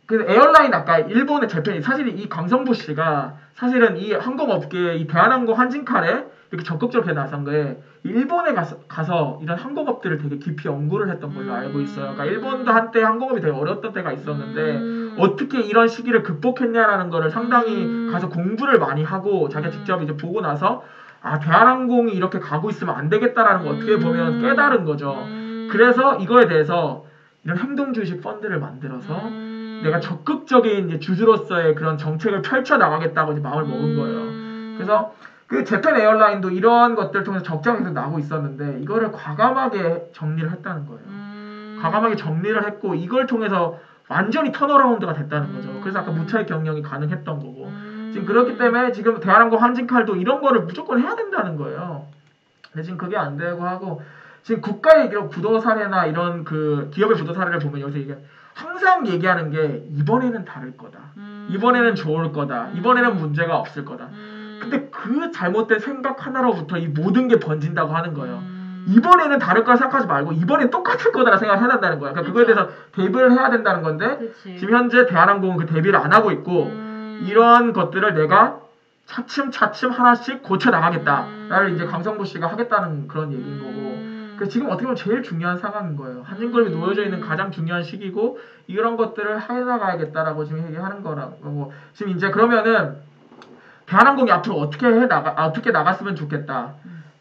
그 에어라인 아까 일본의 재팬이 사실 이 강성부 씨가 사실은 이 항공업계 이 대한항공 한진칼에 이렇게 적극적으로 나선 거에 일본에 가서 이런 항공업들을 되게 깊이 연구를 했던 걸로 알고 있어요. 그러니까 일본도 한때 항공업이 되게 어려웠던 때가 있었는데 어떻게 이런 시기를 극복했냐라는 거를 상당히 가서 공부를 많이 하고 자기가 직접 이제 보고 나서 아 대한항공이 이렇게 가고 있으면 안 되겠다라는 거 어떻게 보면 깨달은 거죠. 그래서 이거에 대해서 이런 행동주식 펀드를 만들어서 내가 적극적인 이제 주주로서의 그런 정책을 펼쳐 나가겠다고 이제 마음을 먹은 거예요. 그래서 그 재팬 에어라인도 이런 것들을 통해서 적자가 계속 나고 있었는데 이거를 과감하게 정리를 했다는 거예요. 과감하게 정리를 했고 이걸 통해서 완전히 턴어라운드가 됐다는 거죠. 그래서 아까 무차익 경영이 가능했던 거고 지금 그렇기 때문에 지금 대한항공 한진칼도 이런 거를 무조건 해야 된다는 거예요. 근데 지금 그게 안 되고 하고 지금 국가의 이런 부도 사례나 이런 그 기업의 부도 사례를 보면 여기서 이게 항상 얘기하는 게 이번에는 다를 거다. 이번에는 좋을 거다. 이번에는 문제가 없을 거다. 근데 그 잘못된 생각 하나로부터 이 모든 게 번진다고 하는 거예요. 이번에는 다를 거라 생각하지 말고 이번엔 똑같을 거다라 생각해야 된다는 거예요. 그러니까 그거에 대해서 대비를 해야 된다는 건데 지금 현재 대한항공은 그 대비를 안 하고 있고 이러한 것들을 내가 차츰차츰 하나씩 고쳐 나가겠다를 이제 강성부 씨가 하겠다는 그런 얘기인 거고. 그 지금 어떻게 보면 제일 중요한 상황인 거예요. 한진그룹이 놓여져 있는 가장 중요한 시기고 이런 것들을 해나가야겠다라고 지금 얘기하는 거라고. 지금 이제 그러면은 대한항공이 앞으로 어떻게 나갔으면 좋겠다.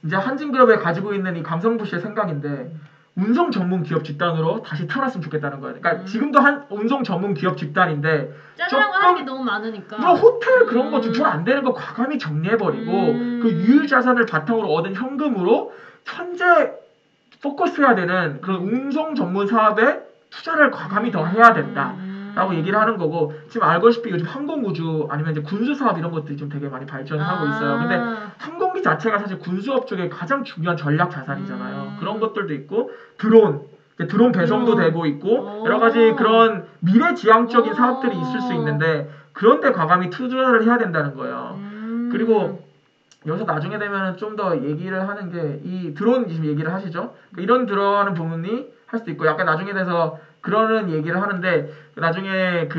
이제 한진그룹에 가지고 있는 이 강성부 씨의 생각인데 운송 전문 기업 집단으로 다시 태어났으면 좋겠다는 거예요. 그러니까 지금도 운송 전문 기업 집단인데 짜증나고 하는 게 너무 많으니까. 뭐 호텔 그런 거 좀 돈 안 되는 거 과감히 정리해버리고 그 유일 자산을 바탕으로 얻은 현금으로 현재 포커스해야 되는 그런 운송 전문 사업에 투자를 과감히 더 해야 된다라고 얘기를 하는 거고 지금 알고시피 요즘 항공우주 아니면 이제 군수 사업 이런 것들이 좀 되게 많이 발전을 하고 있어요. 근데 항공기 자체가 사실 군수업 쪽에 가장 중요한 전략 자산이잖아요. 그런 것들도 있고 드론 배송도 되고 있고 여러 가지 그런 미래지향적인 사업들이 있을 수 있는데 그런데 과감히 투자를 해야 된다는 거예요. 그리고 여기서 나중에 되면 좀 더 얘기를 하는 게 이 드론 지금 얘기를 하시죠. 이런 드론은 부분이 할 수도 있고 약간 나중에 돼서 그러는 얘기를 하는데 나중에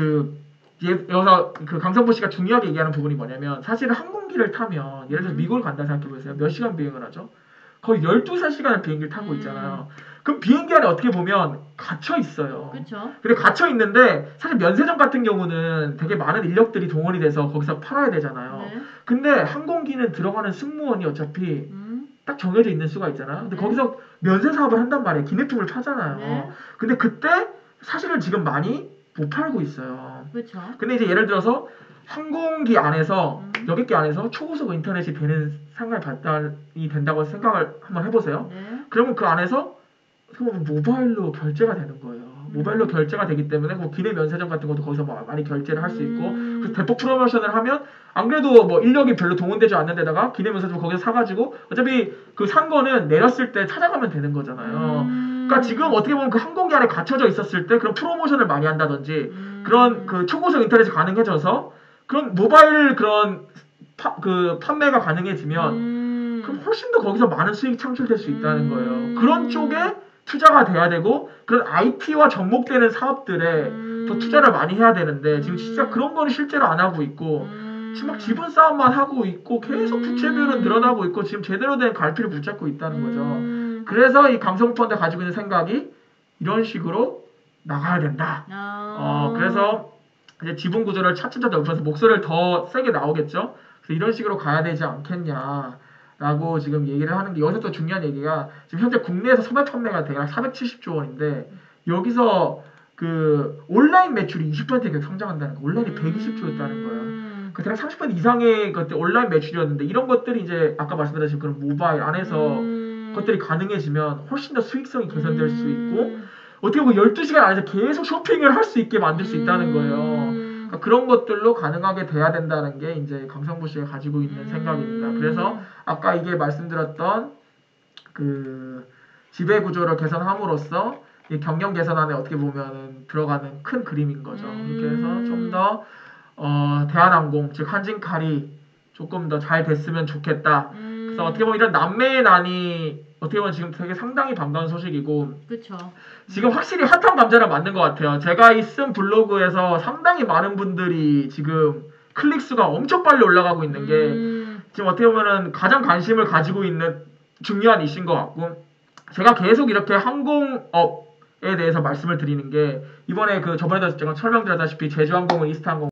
여기서 그 강성보 씨가 중요하게 얘기하는 부분이 뭐냐면 사실 항공기를 타면 예를 들어서 미국을 간다 생각해 보세요. 몇 시간 비행을 하죠? 거의 12~13시간을 비행기를 타고 있잖아요. 그럼 비행기 안에 어떻게 보면 갇혀 있어요. 그렇죠. 근데 갇혀 있는데 사실 면세점 같은 경우는 되게 많은 인력들이 동원이 돼서 거기서 팔아야 되잖아요. 네. 근데 항공기는 들어가는 승무원이 어차피 딱 정해져 있는 수가 있잖아요. 근데 거기서 면세 사업을 한단 말이에요. 기내품을 파잖아요. 네. 근데 그때 사실은 지금 많이 못 팔고 있어요. 그렇죠. 근데 이제 예를 들어서 항공기 안에서 여객기 안에서 초고속 인터넷이 되는 상황이 발달이 된다고 생각을 한번 해보세요. 네. 그러면 그 안에서 모바일로 결제가 되는 거예요. 모바일로 결제가 되기 때문에 뭐 기내 면세점 같은 것도 거기서 많이 결제를 할 수 있고 그래서 대폭 프로모션을 하면 안 그래도 뭐 인력이 별로 동원되지 않는 데다가 기내 면세점 거기서 사가지고 어차피 그 산 거는 내렸을 때 찾아가면 되는 거잖아요. 그러니까 지금 어떻게 보면 그 항공기 안에 갇혀져 있었을 때 그런 프로모션을 많이 한다든지 그런 그 초고속 인터넷이 가능해져서 그런 모바일 그런 판매가 가능해지면 그럼 훨씬 더 거기서 많은 수익이 창출될 수 있다는 거예요. 그런 쪽에 투자가 돼야 되고 그런 IT와 접목되는 사업들에 더 투자를 많이 해야 되는데 지금 진짜 그런 거는 실제로 안 하고 있고 지금 막 지분 싸움만 하고 있고 계속 부채 비율은 늘어나고 있고 지금 제대로 된 갈피를 붙잡고 있다는 거죠. 그래서 이 강성펀드 가지고 있는 생각이 이런 식으로 나가야 된다. 그래서 이제 지분 구조를 차츰차츰 넓혀서 목소리를 더 세게 나오겠죠. 그래서 이런 식으로 가야 되지 않겠냐라고 지금 얘기를 하는 게 여기서 또 중요한 얘기가 지금 현재 국내에서 소매 판매가 대략 470조 원인데 여기서 그 온라인 매출이 20% 성장한다는 거, 온라인이 120조였다는 거예요. 그 대략 30% 이상의 것들 온라인 매출이었는데 이런 것들이 이제 아까 말씀드린 그런 모바일 안에서 것들이 가능해지면 훨씬 더 수익성이 개선될 수 있고 어떻게 보면 12시간 안에서 계속 쇼핑을 할 수 있게 만들 수 있다는 거예요. 그러니까 그런 것들로 가능하게 돼야 된다는 게 이제 강성부 씨가 가지고 있는 생각입니다. 그래서 아까 이게 말씀드렸던 그 지배 구조를 개선함으로써 이 경영 개선안에 어떻게 보면은 들어가는 큰 그림인 거죠. 그렇게 해서 좀 더 대한항공 즉 한진칼이 조금 더 잘 됐으면 좋겠다. 그래서 어떻게 보면 이런 남매의 난이 어떻게 보면 지금 되게 상당히 반가운 소식이고 그렇죠. 지금 확실히 핫한 감자랑 맞는 것 같아요. 제가 쓴 블로그에서 상당히 많은 분들이 지금 클릭 수가 엄청 빨리 올라가고 있는 게 지금 어떻게 보면은 가장 관심을 가지고 있는 중요한 이슈인 것 같고 제가 계속 이렇게 항공업에 대해서 말씀을 드리는 게 이번에 그 저번에도 제가 설명드렸다시피 제주항공은 이스타항공